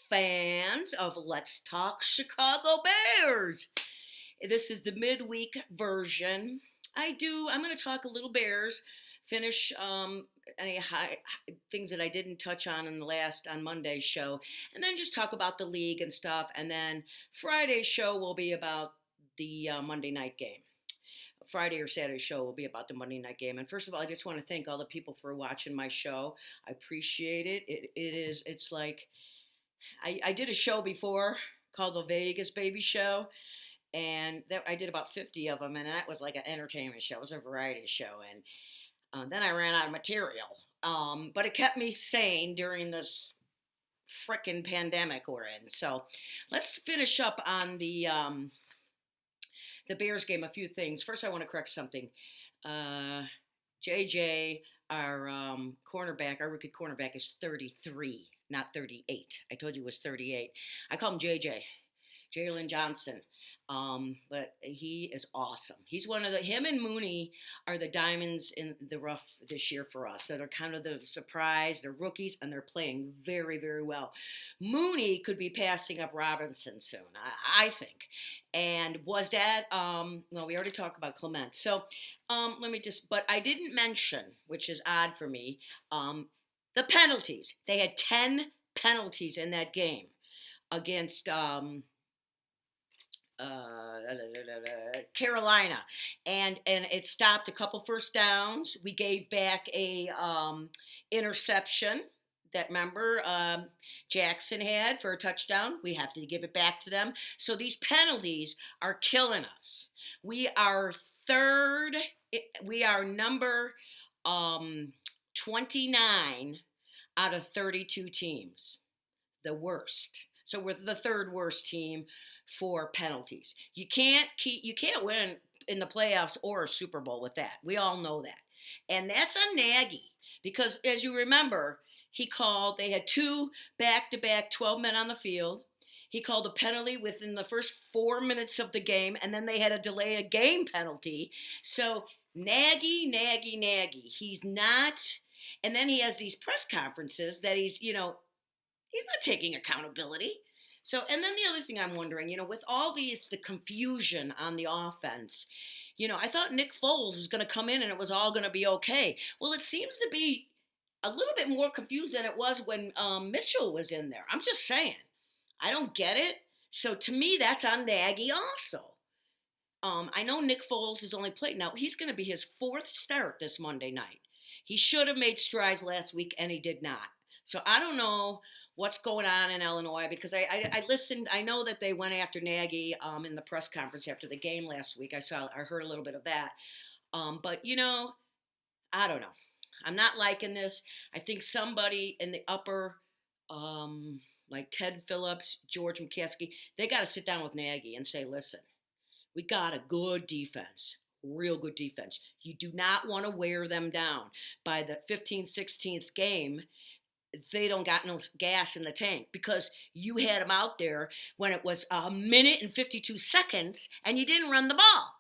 fans of Let's Talk Chicago Bears. This is the midweek version. I'm going to talk a little Bears, finish any things that I didn't touch on on Monday's show, and then just talk about the league and stuff. And then Friday's show will be about the Monday night game. Friday or Saturday show will be about the Monday night game. And first of all, I just want to thank all the people for watching my show. I appreciate it. It's like I did a show before called the Vegas Baby Show, and I did about 50 of them, and that was like an entertainment show. It was a variety show, and then I ran out of material. But it kept me sane during this frickin' pandemic we're in. So let's finish up on the Bears game. A few things. First, I want to correct something. JJ, our rookie cornerback, is 33, not 38. I told you it was 38. I call him JJ, Jalen Johnson. But he is awesome. He's him and Mooney are the diamonds in the rough this year for us. That are kind of the surprise. They're rookies and they're playing very, very well. Mooney could be passing up Robinson soon, I think. And was that, well, we already talked about Clement. So but I didn't mention, which is odd for me, the penalties. They had 10 penalties in that game against, Carolina, and it stopped a couple first downs. We gave back a interception that Jackson had for a touchdown. We have to give it back to them. So these penalties are killing us. We are third. We are number 29 out of 32 teams. The worst. So we're the third worst team for penalties. You can't win in the playoffs or a Super Bowl with that. We all know that. And that's on Nagy because as you remember, they had two back-to-back 12 men on the field. He called a penalty within the first 4 minutes of the game, and then they had a delay a game penalty. So Nagy, he's not, and then he has these press conferences that he's not taking accountability. So, and then the other thing I'm wondering, with all the confusion on the offense, I thought Nick Foles was going to come in and it was all going to be okay. Well, it seems to be a little bit more confused than it was when Mitchell was in there. I'm just saying. I don't get it. So to me, that's on Nagy also. I know Nick Foles has only played. Now, he's going to be his fourth start this Monday night. He should have made strides last week, and he did not. So I don't know what's going on in Illinois because I listened. I know that they went after Nagy in the press conference after the game last week. I heard a little bit of that. But, I don't know. I'm not liking this. I think somebody in the upper, like Ted Phillips, George McCaskey, they got to sit down with Nagy and say, listen, we got a good defense. Real good defense. You do not want to wear them down. By the 15th, 16th game, they don't got no gas in the tank because you had them out there when it was 1 minute and 52 seconds and you didn't run the ball.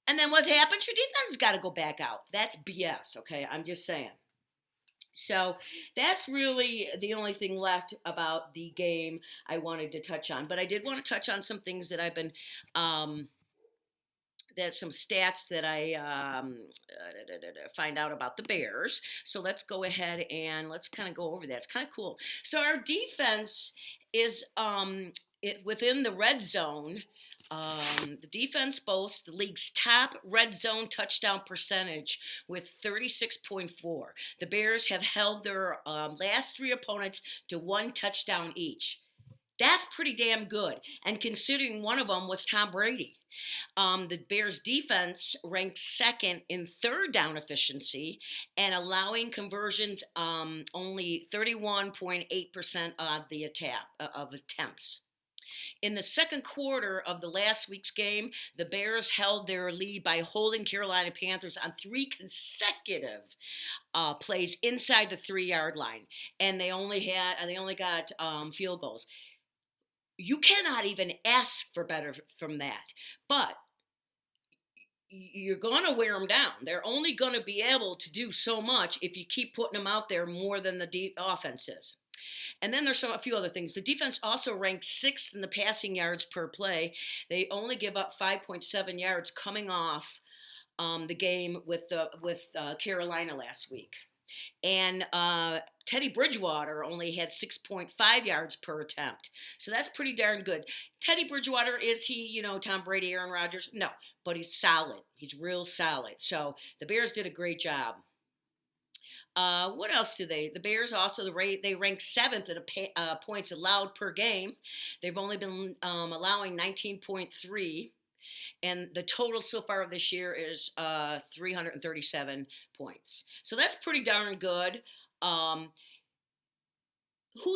And then what happens? Your defense has got to go back out. That's BS, okay? I'm just saying. So that's really the only thing left about the game I wanted to touch on. But I did want to touch on some things that I've been some stats that I find out about the Bears. So let's go ahead and let's kind of go over that. It's kind of cool. So our defense is within the red zone. The defense boasts the league's top red zone touchdown percentage with 36.4. The Bears have held their last three opponents to one touchdown each. That's pretty damn good. And considering one of them was Tom Brady. The Bears defense ranked second in third down efficiency and allowing conversions only 31.8% of attempts. In the second quarter of the last week's game, the Bears held their lead by holding Carolina Panthers on three consecutive plays inside the 3-yard line, and they only got field goals. You cannot even ask for better from that. But you're going to wear them down. They're only going to be able to do so much if you keep putting them out there more than the offense is. And then there's a few other things. The defense also ranked sixth in the passing yards per play. They only give up 5.7 yards coming off the game with Carolina last week. And Teddy Bridgewater only had 6.5 yards per attempt. So that's pretty darn good. Teddy Bridgewater, is he, Tom Brady, Aaron Rodgers? No, but he's solid. He's real solid. So the Bears did a great job. What else do they? The Bears also they rank seventh at points allowed per game. They've only been allowing 19.3, and the total so far this year is 337 points. So that's pretty darn good. Who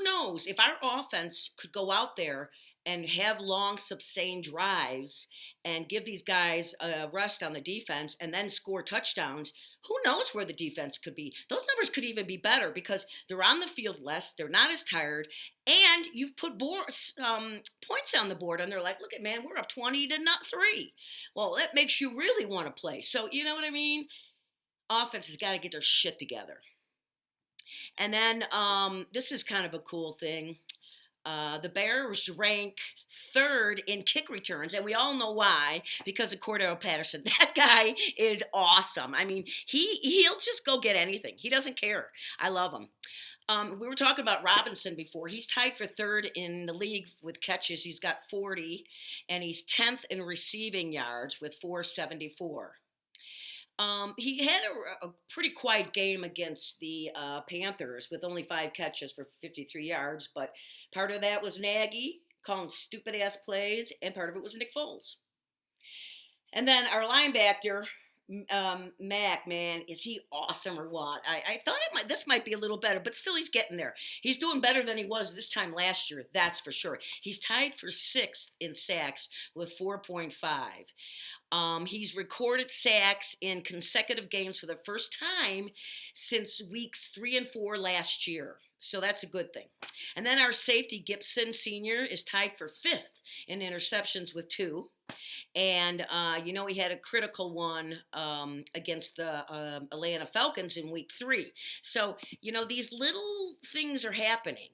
knows if our offense could go out there and have long, sustained drives and give these guys a rest on the defense and then score touchdowns. Who knows where the defense could be? Those numbers could even be better because they're on the field less, they're not as tired, and you've put points on the board, and they're like, look at, man, we're up 20 to not 3. Well, that makes you really want to play. So, you know what I mean? Offense has got to get their shit together. And then this is kind of a cool thing. The Bears rank third in kick returns, and we all know why, because of Cordell Patterson. That guy is awesome. I mean, he'll just go get anything. He doesn't care. I love him. We were talking about Robinson before. He's tied for third in the league with catches. He's got 40, and he's 10th in receiving yards with 474. He had a pretty quiet game against the Panthers with only 5 catches for 53 yards, but part of that was Nagy calling stupid-ass plays, and part of it was Nick Foles. And then our linebacker, Mac, man, is he awesome or what? I thought this might be a little better, but still he's getting there. He's doing better than he was this time last year, that's for sure. He's tied for 6th in sacks with 4.5. He's recorded sacks in consecutive games for the first time since weeks 3 and 4 last year. So that's a good thing. And then our safety, Gibson Sr., is tied for 5th in interceptions with 2. And, he had a critical one against the Atlanta Falcons in week 3. So, these little things are happening,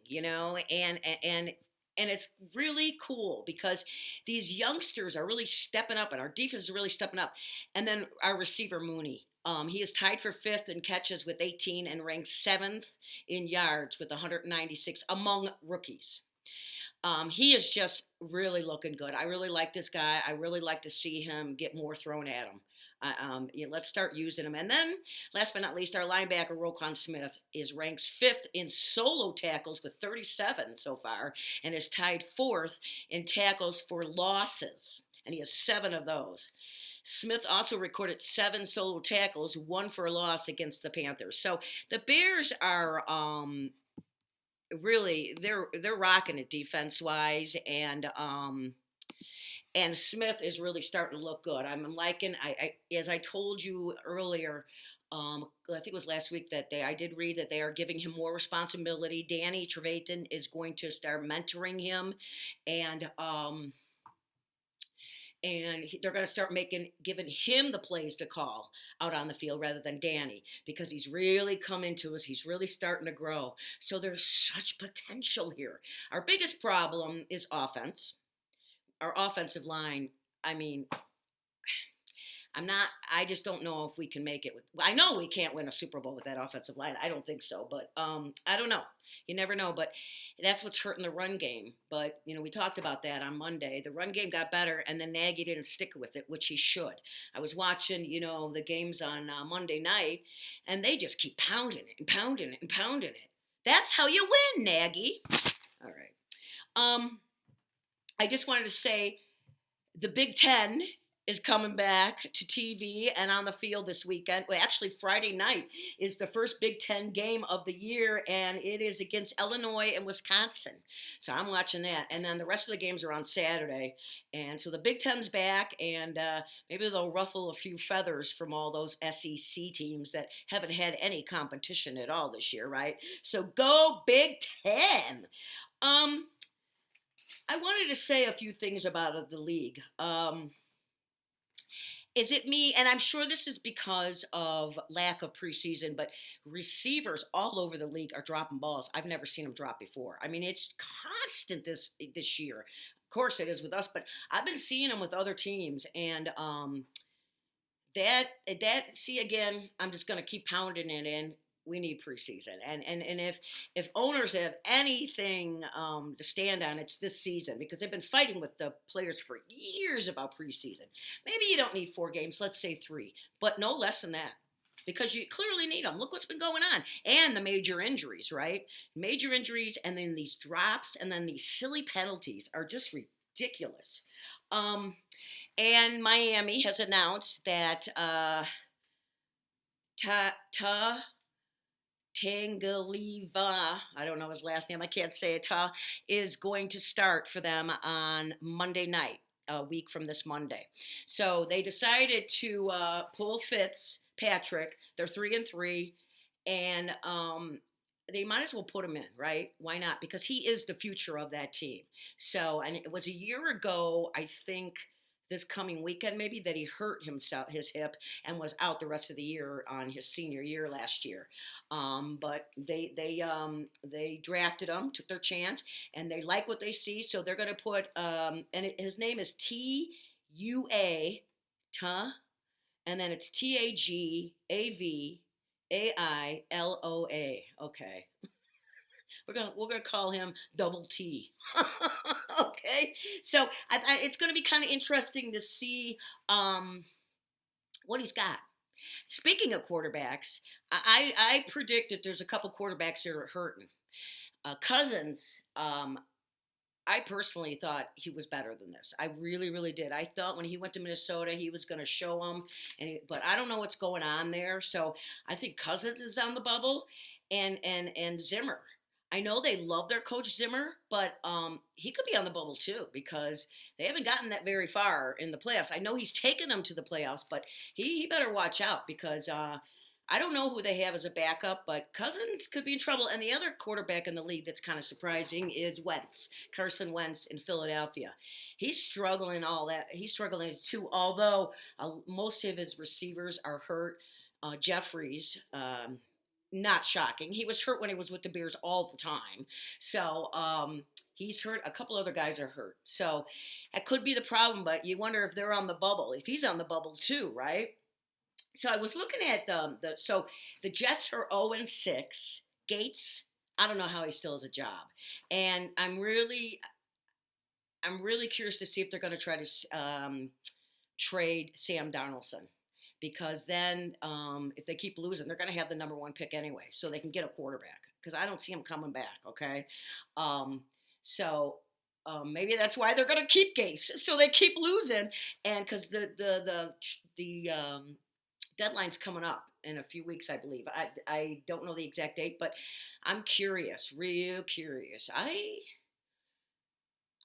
and it's really cool because these youngsters are really stepping up, and our defense is really stepping up. And then our receiver, Mooney. He is tied for 5th in catches with 18 and ranks 7th in yards with 196 among rookies. He is just really looking good. I really like this guy. I really like to see him get more thrown at him. Let's start using him. And then, last but not least, our linebacker, Roquan Smith, ranks 5th in solo tackles with 37 so far and is tied 4th in tackles for losses, and he has 7 of those. Smith also recorded 7 solo tackles, 1 for a loss against the Panthers. So the Bears are really they're rocking it defense-wise, and Smith is really starting to look good. I'm liking. As I told you earlier, I think it was last week that I did read that they are giving him more responsibility. Danny Trevathan is going to start mentoring him, and they're going to start giving him the plays to call out on the field rather than Danny, because he's really come into us. He's really starting to grow. So there's such potential here. Our biggest problem is offense. Our offensive line, I just don't know if we can make it I know we can't win a Super Bowl with that offensive line. I don't think so, but I don't know. You never know, but that's what's hurting the run game. But, we talked about that on Monday. The run game got better, and then Nagy didn't stick with it, which he should. I was watching, the games on Monday night, and they just keep pounding it and pounding it and pounding it. That's how you win, Nagy. All right. I just wanted to say the Big Ten is coming back to TV and on the field this weekend. Well, actually, Friday night is the first Big Ten game of the year, and it is against Illinois and Wisconsin. So I'm watching that. And then the rest of the games are on Saturday. And so the Big Ten's back, and maybe they'll ruffle a few feathers from all those SEC teams that haven't had any competition at all this year, right? So go Big Ten! I wanted to say a few things about the league. Is it me? And I'm sure this is because of lack of preseason, but receivers all over the league are dropping balls. I've never seen them drop before. I mean, it's constant this year. Of course, it is with us, but I've been seeing them with other teams, and that see again. I'm just going to keep pounding it in. We need preseason, and if owners have anything to stand on, it's this season because they've been fighting with the players for years about preseason. Maybe you don't need 4 games, let's say 3, but no less than that because you clearly need them. Look what's been going on, and the major injuries, right? Major injuries, and then these drops, and then these silly penalties are just ridiculous. Um, and Miami has announced that Ta Tangaliva, I don't know his last name, I can't say it, is going to start for them on Monday night, a week from this Monday. So they decided to pull Fitzpatrick. They're 3-3, and they might as well put him in, right? Why not? Because he is the future of that team. So, and it was a year ago, I think, this coming weekend maybe that he hurt himself his hip and was out the rest of the year on his senior year last year. But they drafted him, took their chance, and they like what they see, so they're going to put his name is Tua Ta, and then it's Tagaviailoa. Okay, we're gonna call him Double T. Okay, so it's gonna be kind of interesting to see what he's got. Speaking of quarterbacks, I predict that there's a couple quarterbacks that are hurting. Cousins, I personally thought he was better than this. I really, really did. I thought when he went to Minnesota, he was going to show them, but I don't know what's going on there. So I think Cousins is on the bubble, and Zimmer. I know they love their coach Zimmer, but he could be on the bubble too because they haven't gotten that very far in the playoffs. I know he's taken them to the playoffs, but he better watch out because I don't know who they have as a backup, but Cousins could be in trouble. And the other quarterback in the league that's kind of surprising is Carson Wentz in Philadelphia. He's struggling He's struggling too, although most of his receivers are hurt. Jeffries, not shocking. He was hurt when he was with the Bears all the time. So he's hurt. A couple other guys are hurt. So that could be the problem, but you wonder if they're on the bubble. If he's on the bubble too, right? So I was looking at the Jets are 0-6. Gates, I don't know how he still has a job, and I'm really curious to see if they're going to try to trade Sam Darnoldson because then if they keep losing, they're going to have the number 1 pick anyway, so they can get a quarterback because I don't see him coming back. Okay, so. Maybe that's why they're going to keep Gase, so they keep losing, and because the deadline's coming up in a few weeks, I believe. I don't know the exact date, but I'm curious, real curious. I wouldn't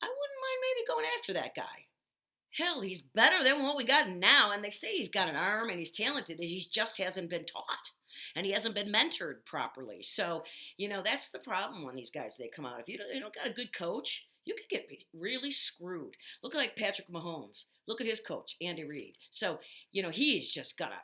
mind maybe going after that guy. Hell, he's better than what we got now, and they say he's got an arm and he's talented. He just hasn't been taught, and he hasn't been mentored properly. So that's the problem when these guys they come out. If you don't got a good coach, you could get really screwed. Look like Patrick Mahomes. Look at his coach, Andy Reid. So he's just got to,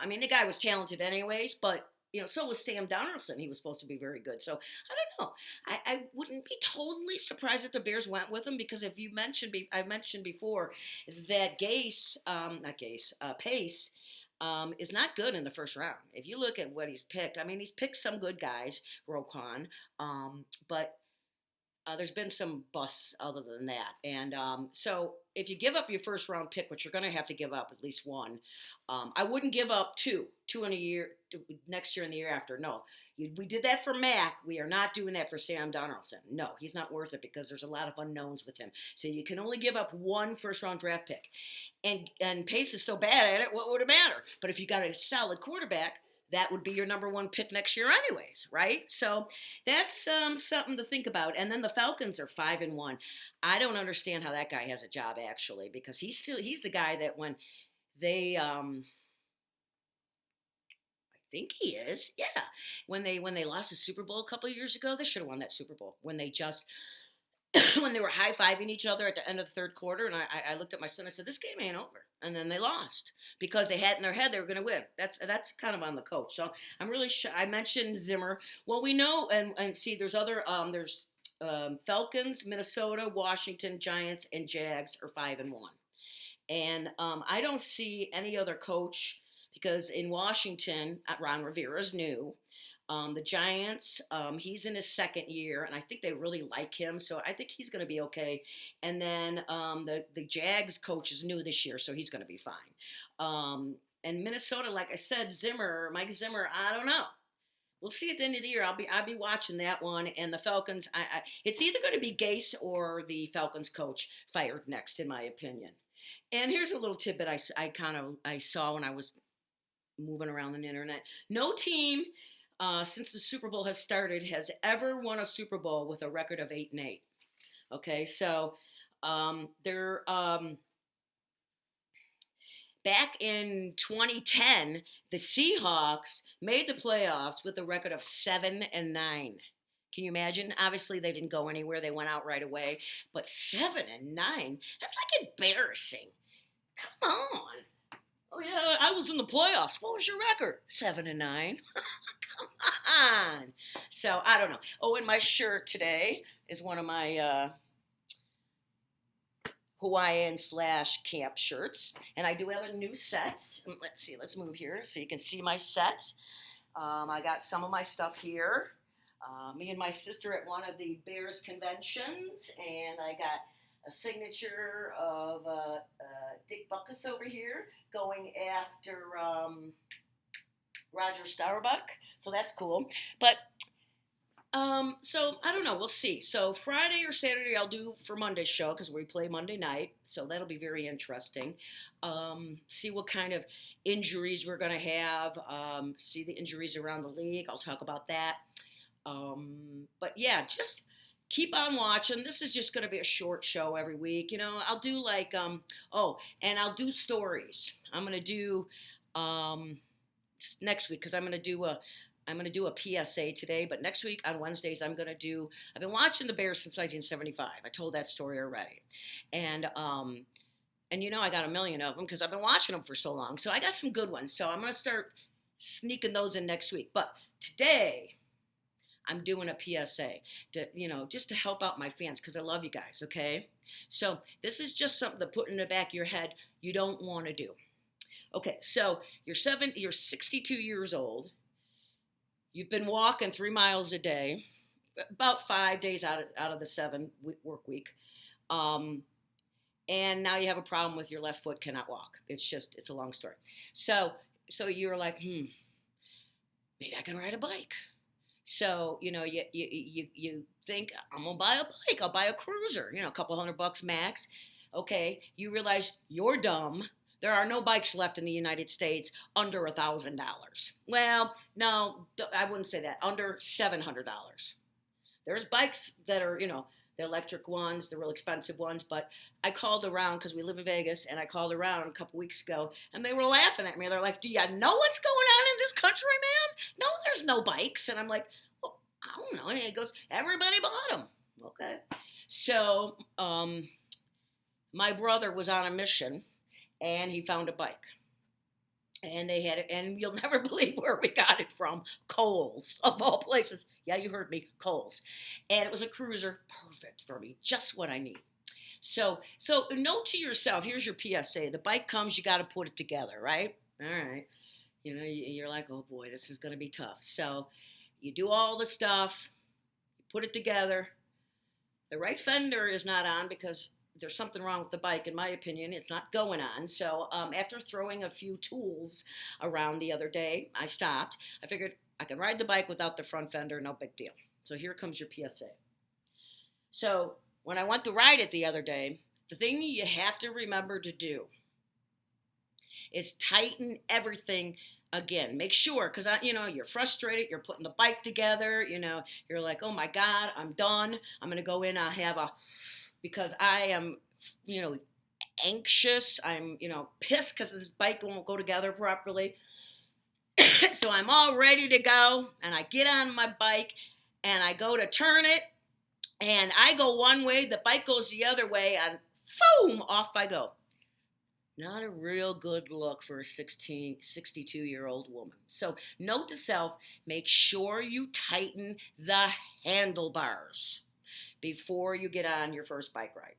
I mean, the guy was talented anyways, but so was Sam Donaldson. He was supposed to be very good. So I don't know. I wouldn't be totally surprised if the Bears went with him because if you mentioned, I've mentioned before that Pace is not good in the first round. If you look at what he's picked, I mean, he's picked some good guys, Roquan, but there's been some busts other than that. And so if you give up your first round pick, which you're going to have to give up at least one, I wouldn't give up two in a year, next year and the year after. No, we did that for Mac. We are not doing that for Sam Donaldson. No, he's not worth it because there's a lot of unknowns with him. So you can only give up one first round draft pick. And Pace is so bad at it, what would it matter? But if you got a solid quarterback, that would be your number 1 pick next year anyways, right? So that's something to think about. And then the Falcons are 5-1. I don't understand how that guy has a job actually because he's the guy that when they I think he is. Yeah. When they lost the Super Bowl a couple of years ago, they should have won that Super Bowl when they just when they were high-fiving each other at the end of the third quarter, and I looked at my son. I said, "This game ain't over." And then they lost because they had in their head they were going to win. That's kind of on the coach. So I'm really I mentioned Zimmer. Well, we know and see there's other there's Falcons, Minnesota, Washington, Giants, and Jags are 5-1. And I don't see any other coach because in Washington, Ron Rivera's new. The Giants, he's in his second year, and I think they really like him, so I think he's going to be okay. And then the Jags coach is new this year, so he's going to be fine. And Minnesota, like I said, Mike Zimmer, I don't know. We'll see at the end of the year. I'll be watching that one. And the Falcons, it's either going to be Gase or the Falcons coach fired next, in my opinion. And here's a little tidbit I saw when I was moving around the internet. No team since the Super Bowl has started has ever won a Super Bowl with a record of 8-8. Okay, so they're back in 2010, the Seahawks made the playoffs with a record of 7-9. Can you imagine? Obviously, they didn't go anywhere. They went out right away. But 7-9, that's like embarrassing. Come on. Oh yeah, I was in the playoffs. What was your record? 7-9. Come on. So I don't know. Oh, and my shirt today is one of my Hawaiian / camp shirts, and I do have a new set. Let's see. Let's move here so you can see my set. I got some of my stuff here. Me and my sister at one of the Bears conventions, and I got a signature of Dick Butkus over here going after Roger Starbuck. So that's cool. But so I don't know. We'll see. So Friday or Saturday I'll do for Monday's show because we play Monday night. So that'll be very interesting. See what kind of injuries we're going to have. See the injuries around the league. I'll talk about that. But yeah, just keep on watching. This is just going to be a short show every week. You know, I'll do like, and I'll do stories. I'm going to do next week because I'm going to do a PSA today, but next week on Wednesdays I've been watching the Bears since 1975. I told that story already. And you know I got a million of them because I've been watching them for so long. So I got some good ones. So I'm going to start sneaking those in next week. But today I'm doing a PSA to, just to help out my fans because I love you guys, okay? So this is just something to put in the back of your head you don't want to do. Okay, so you're 62 years old. You've been walking 3 miles a day, about 5 days out of the 7 work week. And now you have a problem with your left foot, cannot walk. It's a long story. So you're like, maybe I can ride a bike. So, you think, I'm going to buy a bike. I'll buy a cruiser, a couple $100 max. Okay, you realize you're dumb. There are no bikes left in the United States under $1,000. Well, no, I wouldn't say that. Under $700. There's bikes that are, the electric ones, the real expensive ones. But I called around because we live in Vegas, and I called around a couple weeks ago, and they were laughing at me. They're like, "Do you know what's going on in this country, man? No, there's no bikes." And I'm like, "Well, I don't know." And he goes, "Everybody bought them." Okay. So my brother was on a mission, and he found a bike. And they had it, and you'll never believe where we got it from. Kohl's, of all places. Yeah, you heard me, Kohl's. And it was a cruiser, perfect for me, just what I need. So note to yourself, here's your PSA. The bike comes, you got to put it together, right? All right. You're like, oh boy, this is going to be tough. So you do all the stuff, you put it together. The right fender is not on because there's something wrong with the bike, in my opinion. It's not going on. So after throwing a few tools around the other day, I stopped. I figured I can ride the bike without the front fender, no big deal. So here comes your PSA. So when I went to ride it the other day, the thing you have to remember to do is tighten everything again. Make sure, because you're frustrated, you're putting the bike together, you're like, oh my God, I'm done. I'm going to go in, I'll have because I am, anxious. I'm, pissed because this bike won't go together properly. So I'm all ready to go, and I get on my bike, and I go to turn it, And I go one way, the bike goes the other way, and boom, off I go. Not a real good look for a 62-year-old woman. So, note to self, make sure you tighten the handlebars before you get on your first bike ride.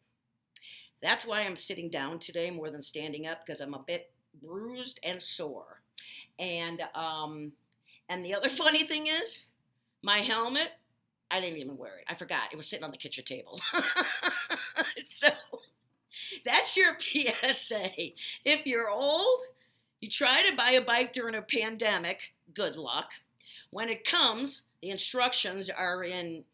That's why I'm sitting down today more than standing up, because I'm a bit bruised and sore. And the other funny thing is, my helmet, I didn't even wear it. I forgot. It was sitting on the kitchen table. So that's your PSA. If you're old, you try to buy a bike during a pandemic, good luck. When it comes, the instructions are in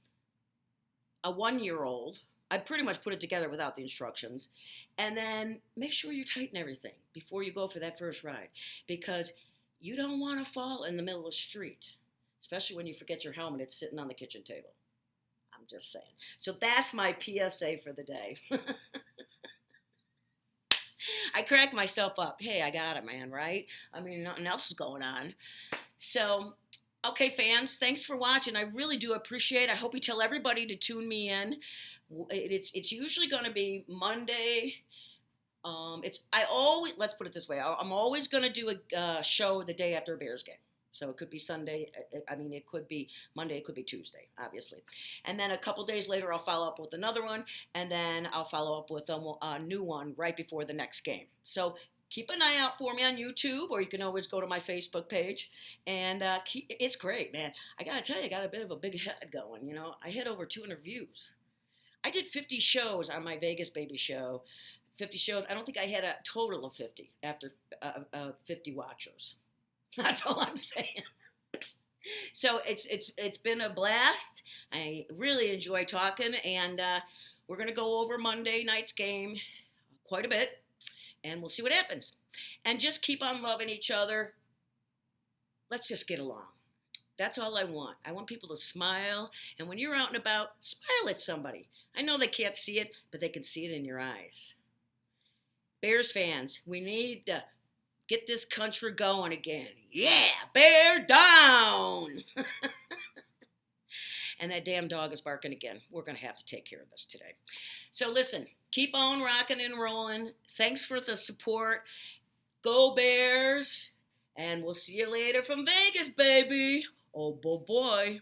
a 1-year-old. I pretty much put it together without the instructions. And then make sure you tighten everything before you go for that first ride, because you don't want to fall in the middle of the street, especially when you forget your helmet. It's sitting on the kitchen table. I'm just saying. So that's my PSA for the day. I crack myself up. Hey, I got it, man, right? I mean, nothing else is going on. So, okay, fans, thanks for watching. I really do appreciate it. I hope you tell everybody to tune me in. It's usually going to be Monday. Let's put it this way. I'm always going to do a show the day after a Bears game. So it could be Sunday. I mean, it could be Monday. It could be Tuesday, obviously. And then a couple days later, I'll follow up with another one. And then I'll follow up with a new one right before the next game. So keep an eye out for me on YouTube, or you can always go to my Facebook page. And it's great, man. I got to tell you, I got a bit of a big head going. You know, I hit over 200 views. I did 50 shows on my Vegas Baby show. 50 shows. I don't think I had a total of 50 after 50 watchers. That's all I'm saying. So it's been a blast. I really enjoy talking, and we're gonna go over Monday night's game quite a bit, and we'll see what happens. And just keep on loving each other. Let's just get along. That's all I want. I want people to smile, and when you're out and about, smile at somebody. I know they can't see it, but they can see it in your eyes. Bears fans, we need to get this country going again. Yeah, bear down. And that damn dog is barking again. We're going to have to take care of this today. So listen, keep on rocking and rolling. Thanks for the support. Go Bears. And we'll see you later from Vegas, baby. Oh, boy.